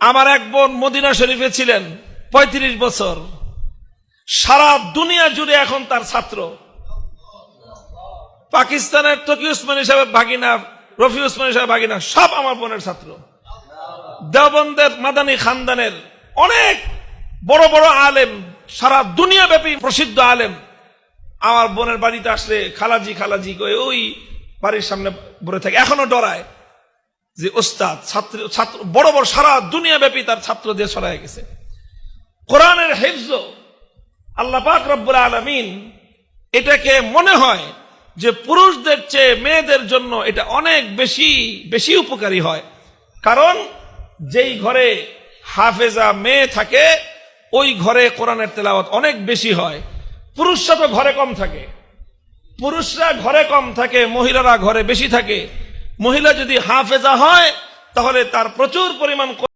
আমার এক বোন মদিনা শরীফে ছিলেন ৩৫ বছর, সারা দুনিয়া জুড়ে এখন তার ছাত্র। পাকিস্তানের তকি উসমানী সাহেব ভাগিনা, রফি উসমানী সাহেব ভাগিনা সব আমার বোনের ছাত্র। দেওবন্দের মাদানী খানদানের অনেক বড় বড় আলেম, সারা দুনিয়া ব্যাপী প্রসিদ্ধ আলেম আমার বোনের বাড়িতে আসলে খালাজি খালাজি কয়ে ওই বাড়ির সামনে বসে থাকে, এখনো ডরায় যে ওস্তাদ ছাত্র ছাত্র বড় বড় সারা দুনিয়া ব্যাপী তার ছাত্র দিয়ে ছড়ায় গেছে। কোরআনের হিফজ আল্লাহ পাক রব্বুল আলামিন এটাকে মনে হয় যে পুরুষদের চেয়ে মেয়েদের জন্য এটা অনেক বেশি বেশি উপকারী হয়। কারণ যেই ঘরে হাফেজা মেয়ে থাকে ওই ঘরে কোরআনের তেলাওয়াত অনেক বেশি হয়। পুরুষরা তো ঘরে কম থাকে, পুরুষরা ঘরে কম থাকে, মহিলারা ঘরে বেশি থাকে। মহিলা যদি হাফেজা হয় তাহলে তার প্রচুর পরিমাণ